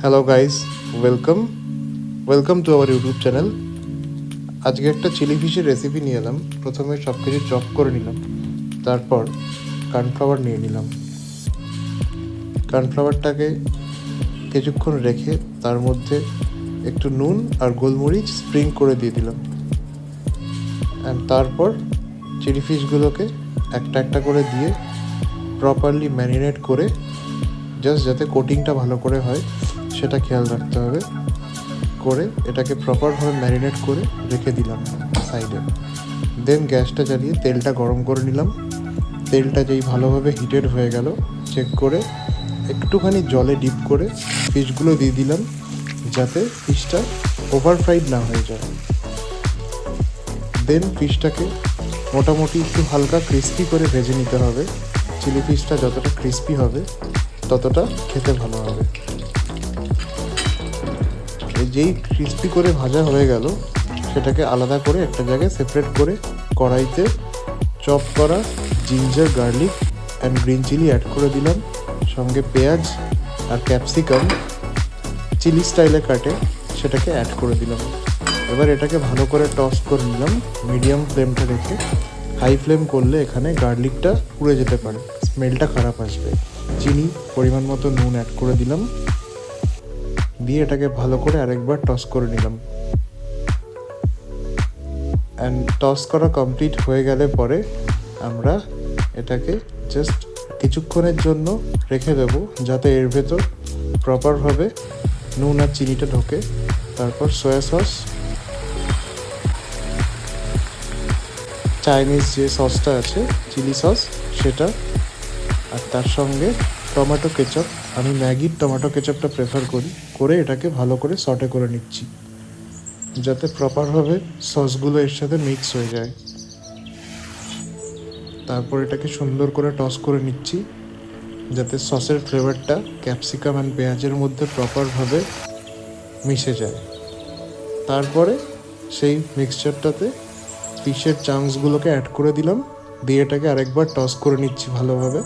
Hello guys, welcome welcome to our YouTube channel. আজকে একটা chilli ফিশের recipe নিয়ে এলাম। প্রথমে সব কিছু চপ করে নিলাম, তারপর কর্নফ্লাওয়ার নিয়ে নিলাম। কর্নফ্লাওয়ারটাকে কিছুক্ষণ রেখে তার মধ্যে একটু নুন আর গোলমরিচ স্প্রিং করে দিয়ে দিলাম। অ্যান্ড তারপর চিলি ফিশগুলোকে একটা একটা করে দিয়ে প্রপারলি ম্যারিনেট করে জাস্ট যাতে কোটিংটা ভালো করে হয় সেটা খেয়াল রাখতে হবে। করে এটাকে প্রপারভাবে ম্যারিনেট করে রেখে দিলাম সাইডে। দেন গ্যাসটা জ্বালিয়ে তেলটা গরম করে নিলাম। তেলটা যেই ভালোভাবে হিটেড হয়ে গেল চেক করে একটুখানি জলে ডিপ করে ফিশগুলো দিয়ে দিলাম, যাতে ফিশটা ওভার ফ্রাইড না হয়ে যায়। দেন ফিশটাকে মোটামুটি একটু হালকা ক্রিস্পি করে ভেজে নিতে হবে। চিলি ফিশটা যতটা ক্রিস্পি হবে ততটা খেতে ভালো হবে। যেই ক্রিস্পি করে ভাজা হয়ে গেল সেটাকে আলাদা করে একটা জায়গায় সেপারেট করে কড়াইতে চপ করা ginger, garlic and green chili add করে দিলাম। সঙ্গে পেঁয়াজ আর ক্যাপসিকাম চিলি স্টাইলে কাটে সেটাকে অ্যাড করে দিলাম। এবার এটাকে ভালো করে টস করে নিলাম মিডিয়াম ফ্লেমটা রেখে। হাই ফ্লেম করলে এখানে গার্লিকটা পুড়ে যেতে পারে, স্মেলটা খারাপ আসবে। চিনি পরিমাণ মতো নুন অ্যাড করে দিলাম, দিয়ে এটাকে ভালো করে আরেকবার টস করে নিলাম। অ্যান্ড টস করা কমপ্লিট হয়ে গেলে পরে আমরা এটাকে জাস্ট কিছুক্ষণের জন্য রেখে দেবো, যাতে এর ভেতর প্রপারভাবে নুন আর চিনিটা ঢোকে। তারপর সয়া সস, চাইনিজ যে সসটা আছে চিলি সস সেটা, আর তার সঙ্গে টমেটো কেচাপ। আমি ম্যাগির টমেটো কেচাপটা প্রেফার করি। করে এটাকে ভালো করে সটে করে নিচ্ছি, যাতে প্রপারভাবে সসগুলো এর সাথে মিক্স হয়ে যায়। তারপর এটাকে সুন্দর করে টস করে নিচ্ছি, যাতে সসের ফ্লেভারটা ক্যাপসিকাম অ্যান্ড পেঁয়াজের মধ্যে প্রপারভাবে মিশে যায়। তারপরে সেই মিক্সচারটাতে ফিশের চাংসগুলোকে অ্যাড করে দিলাম, দিয়ে এটাকে আরেকবার টস করে নিচ্ছি ভালোভাবে,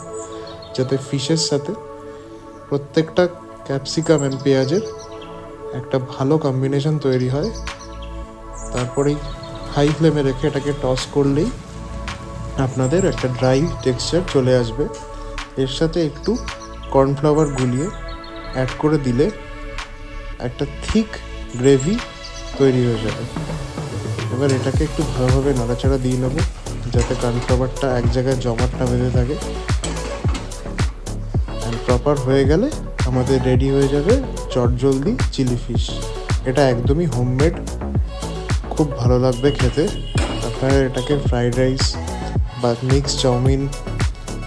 যাতে ফিশের সাথে প্রত্যেকটা ক্যাপসিকাম অ্যান্ড পেঁয়াজের একটা ভালো কম্বিনেশন তৈরি হয়। তারপরেই হাই ফ্লেমে রেখে এটাকে টস করলেই আপনাদের একটা ড্রাই টেক্সচার চলে আসবে। এর সাথে একটু কর্নফ্লাওয়ার গুলিয়ে অ্যাড করে দিলে একটা থিক গ্রেভি তৈরি হয়ে যাবে। এবার এটাকে একটু ভালোভাবে নাড়াচাড়া দিয়ে নেব, যাতে কর্নফ্লাওয়ারটা এক জায়গায় জমাট না বেঁধে থাকে। অ্যান্ড প্রপার হয়ে গেলে আমাদের রেডি হয়ে যাবে চটজলদি চিলি ফিশ। এটা একদমই হোমমেড, খুব ভালো লাগবে খেতে। আপনারা এটাকে ফ্রাইড রাইস বা মিক্স চাউমিন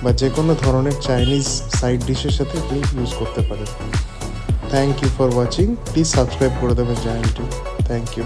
বা যে কোনো ধরনের চাইনিজ সাইড ডিশের সাথে আপনি ইউজ করতে পারেন। Thank you for watching. Please subscribe করে দেবেন চ্যানেলটি। Thank you.